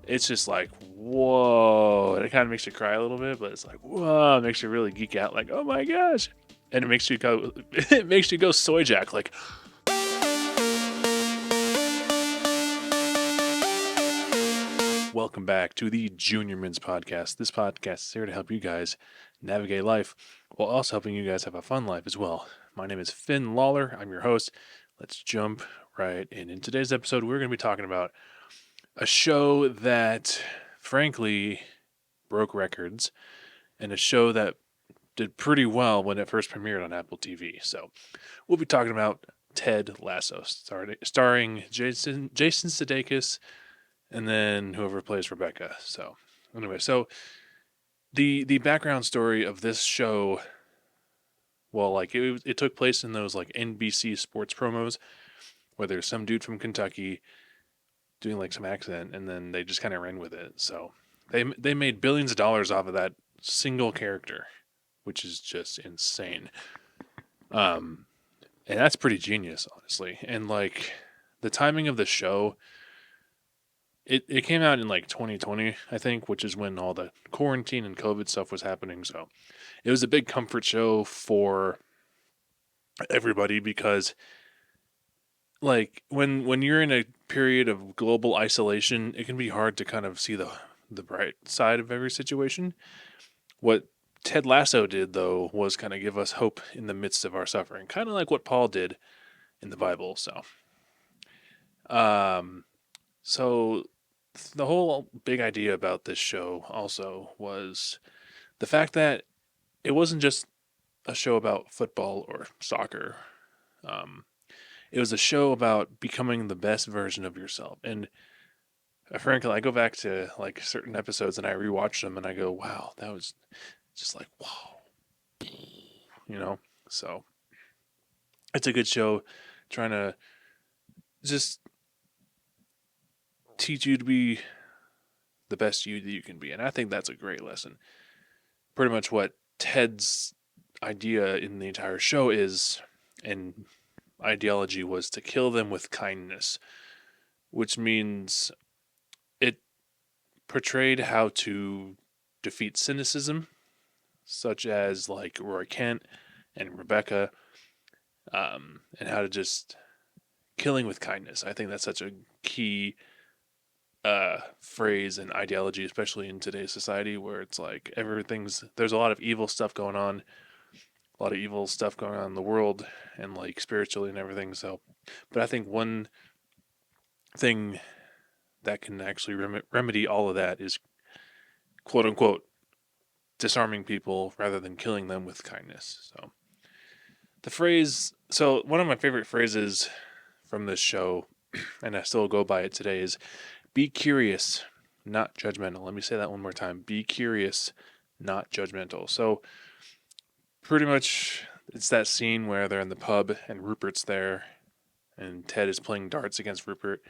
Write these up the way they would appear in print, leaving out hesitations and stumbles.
it's just like, whoa. And it kind of makes you cry a little bit, but it's like, whoa. It makes you really geek out, like, oh my gosh. And it makes you go, it makes you go soy jack, like, welcome back to the Junior Mints podcast. This podcast is here to help you guys navigate life while also helping you guys have a fun life as well. My name is Finn Lawler. I'm your host. Let's jump right in. In today's episode, we're going to be talking about a show that, frankly, broke records and a show that did pretty well when it first premiered on Apple TV. So we'll be talking about Ted Lasso, starring Jason Sudeikis and then whoever plays Rebecca. So anyway, so the background story of this show, well, like it took place in those like NBC sports promos where there's some dude from Kentucky doing like some accent, and then they just kind of ran with it. So they made billions of dollars off of that single character, which is just insane. And that's pretty genius, honestly. And like the timing of the show, it came out in like 2020, I think, which is when all the quarantine and COVID stuff was happening. So it was a big comfort show for everybody because like when you're in a period of global isolation, it can be hard to kind of see the bright side of every situation. What Ted Lasso did though was kind of give us hope in the midst of our suffering, kind of like what Paul did in the Bible. Um so the whole big idea about this show also was the fact that it wasn't just a show about football or soccer. Um, it was a show about becoming the best version of yourself. And frankly, I go back to like certain episodes and I rewatch them and I go, wow, that was just like, wow, you know? So it's a good show trying to just teach you to be the best you that you can be. And I think that's a great lesson. Pretty much what Ted's idea in the entire show is, and ideology was to kill them with kindness, which means it portrayed how to defeat cynicism, such as like Roy Kent and Rebecca, and how to just killing with kindness. I think that's such a key phrase and ideology, especially in today's society where it's like there's a lot of evil stuff going on, a lot of evil stuff going on in the world and like spiritually and everything. So, but I think one thing that can actually remedy all of that is quote unquote disarming people rather than killing them with kindness. So one of my favorite phrases from this show, and I still go by it today, is be curious, not judgmental. Let me say that one more time. Be curious, not judgmental. So pretty much it's that scene where they're in the pub and Rupert's there and Ted is playing darts against Rupert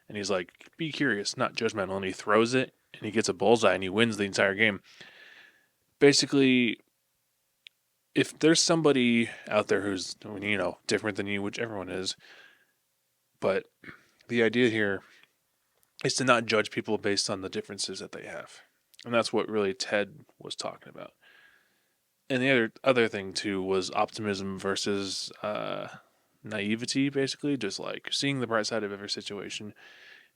and he's like, be curious, not judgmental. And he throws it and he gets a bullseye and he wins the entire game. Basically, if there's somebody out there who's, different than you, which everyone is, but the idea here is to not judge people based on the differences that they have. And that's what really Ted was talking about. And the other thing too was optimism versus naivety, basically, just like seeing the bright side of every situation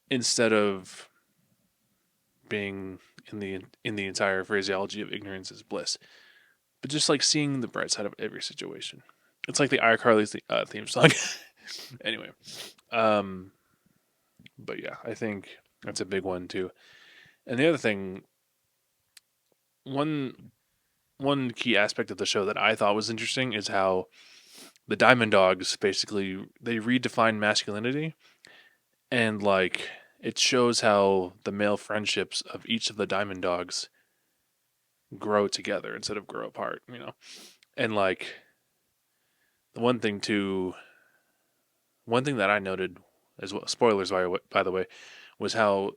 instead of being in the entire phraseology of ignorance is bliss, but just like seeing the bright side of every situation. It's like the iCarly's theme song. Anyway, but yeah, I think that's a big one too. And the other thing, one key aspect of the show that I thought was interesting is how the Diamond Dogs basically they redefine masculinity, and like it shows how the male friendships of each of the Diamond Dogs grow together instead of grow apart. And like the one thing that I noted as well, spoilers by the way, was how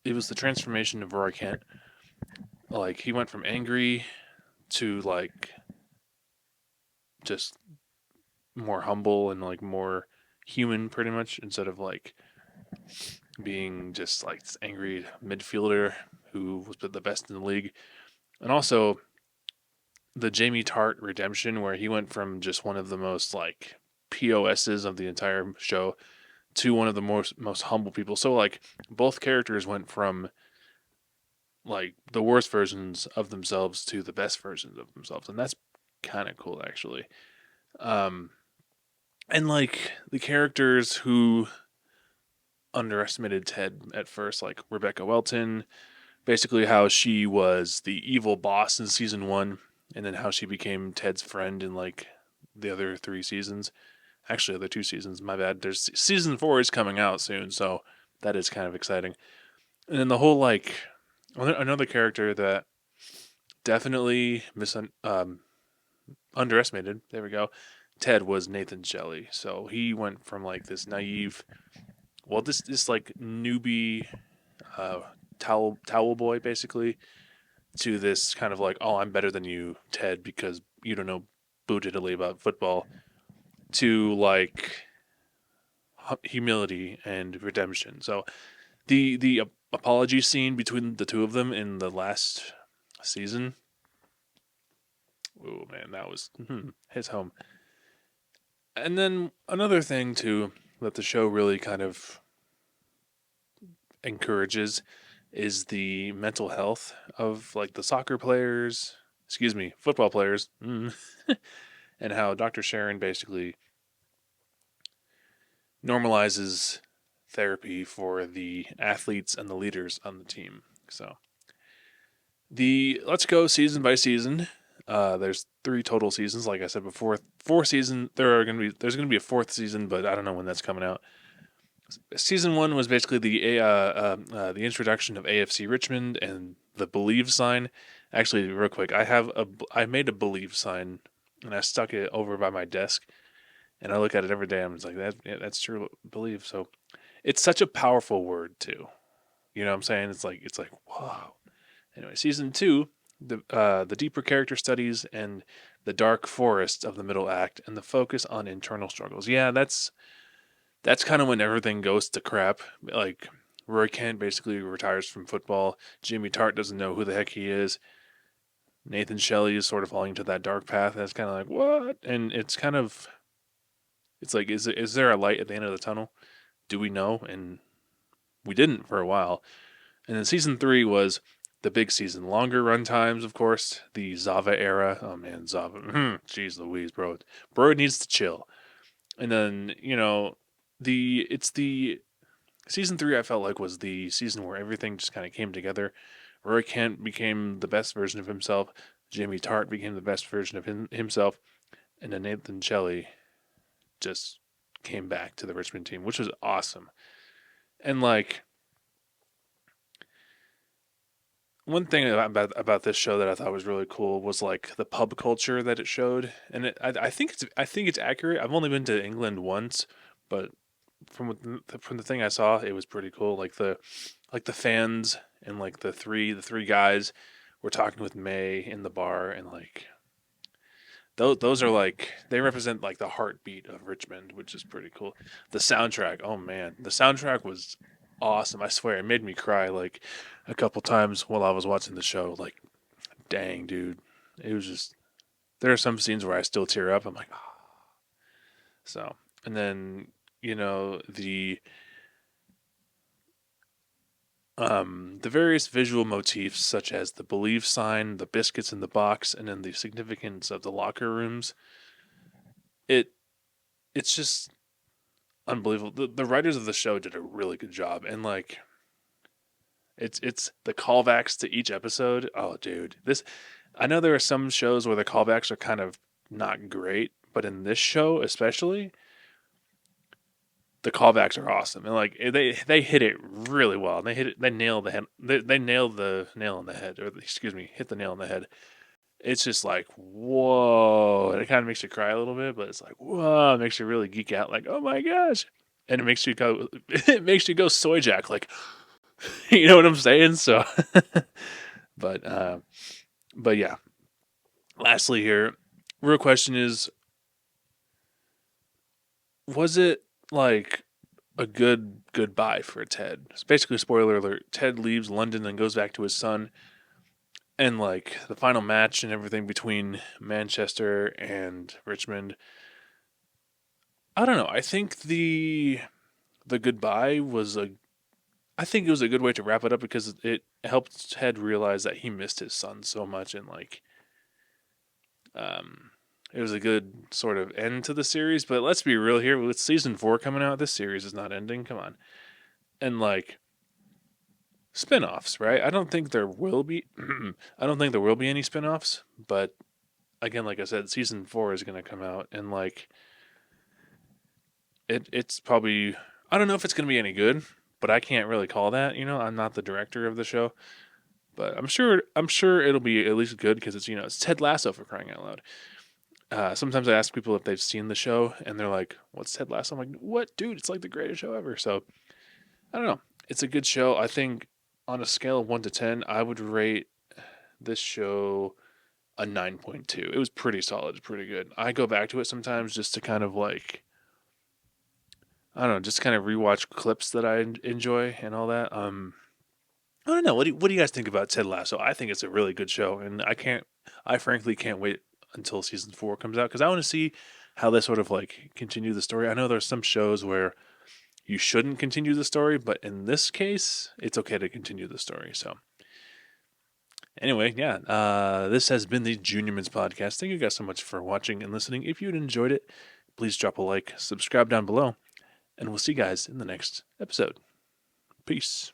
it was the transformation of Roy Kent. Like he went from angry to like just more humble and like more human, pretty much, instead of like being just like this angry midfielder who was the best in the league. And also the Jamie Tart redemption, where he went from just one of the most like POSs of the entire show to one of the most humble people. So like both characters went from like the worst versions of themselves to the best versions of themselves, and that's kind of cool actually. Um, and like the characters who underestimated Ted at first, like Rebecca Welton, basically how she was the evil boss in season one, and then how she became Ted's friend in like the other three seasons. Actually, other two seasons. My bad. There's season four is coming out soon, so that is kind of exciting. And then the whole like another character that definitely underestimated. There we go. Ted was Nathan Shelley, so he went from like this naive, well, this like newbie uh, towel boy basically, to this kind of like, oh, I'm better than you, Ted, because you don't know boo diddly about football, to like humility and redemption. So the apology scene between the two of them in the last season, oh man, that was his home. And then another thing too that the show really kind of encourages is the mental health of like the soccer players, excuse me, football players, and how Dr. Sharon basically normalizes therapy for the athletes and the leaders on the team. So the let's go season by season. There's three total seasons, like I said before. Four season. There's gonna be a fourth season, but I don't know when that's coming out. Season one was basically the introduction of AFC Richmond and the Believe sign. Actually, real quick, I made a Believe sign and I stuck it over by my desk, and I look at it every day. I'm just like that. Yeah, that's true. Believe. So it's such a powerful word too. You know what I'm saying? It's like wow. Anyway, season two, the deeper character studies and the dark forest of the middle act and the focus on internal struggles. Yeah, that's kind of when everything goes to crap. Like Roy Kent basically retires from football. Jimmy Tart doesn't know who the heck he is. Nathan Shelley is sort of falling into that dark path. That's kind of like what? And it's like is there a light at the end of the tunnel? Do we know? And we didn't for a while. And then season three was the big season. Longer run times, of course. The Zava era. Oh man, Zava. Jeez Louise, bro. Bro needs to chill. And then, it's the season three I felt like was the season where everything just kind of came together. Roy Kent became the best version of himself. Jimmy Tart became the best version of himself. And then Nathan Shelley just came back to the Richmond team, which was awesome. And like one thing about this show that I thought was really cool was like the pub culture that it showed, and I think it's accurate. I've only been to England once, but from the thing I saw, it was pretty cool. Like the fans and like the three guys were talking with May in the bar, and like those are like they represent like the heartbeat of Richmond, which is pretty cool. The soundtrack, oh man, the soundtrack was awesome. I swear, it made me cry like a couple times while I was watching the show. Like, dang, dude, it was just. There are some scenes where I still tear up. I'm like, oh. So, and then the various visual motifs such as the believe sign, the biscuits in the box, and then the significance of the locker rooms. It it's just unbelievable. The writers of the show did a really good job, and like it's the callbacks to each episode. Oh, dude, this I know there are some shows where the callbacks are kind of not great, but in this show especially, the callbacks are awesome, and like they hit it really well. And they nailed the head. They nailed the nail on the head, or excuse me, hit the nail on the head. It's just like whoa, and it kind of makes you cry a little bit, but it's like whoa, it makes you really geek out. Like oh my gosh, and it makes you go, it makes you go soy jack. Like you know what I'm saying? So, but but yeah. Lastly, here, real question is, was it like a good goodbye for Ted. It's basically, spoiler alert, Ted leaves London and goes back to his son. And like the final match and everything between Manchester and Richmond, I don't know. I think the goodbye was a I think it was a good way to wrap it up because it helped Ted realize that he missed his son so much, and like um it was a good sort of end to the series. But let's be real here, with season 4 coming out, this series is not ending. Come on. And like spin-offs, right? I don't think there will be I don't think there will be any spin-offs, but again, like I said, season 4 is going to come out, and like it's probably, I don't know if it's going to be any good, but I can't really call that, I'm not the director of the show, but I'm sure it'll be at least good because it's Ted Lasso, for crying out loud. Sometimes I ask people if they've seen the show, and they're like, "What's Ted Lasso?" I'm like, "What, dude? It's like the greatest show ever." So I don't know. It's a good show. I think on a scale of 1 to 10, I would rate this show a 9.2. It was pretty solid, pretty good. I go back to it sometimes just to kind of like, I don't know, just kind of rewatch clips that I enjoy and all that. I don't know. What do you guys think about Ted Lasso? I think it's a really good show, and I frankly can't wait until season 4 comes out because I want to see how they sort of like continue the story. I know there's some shows where you shouldn't continue the story, but in this case, it's okay to continue the story. So anyway, yeah, this has been the Junior Mints podcast. Thank you guys so much for watching and listening. If you enjoyed it, please drop a like, subscribe down below, and we'll see you guys in the next episode. Peace.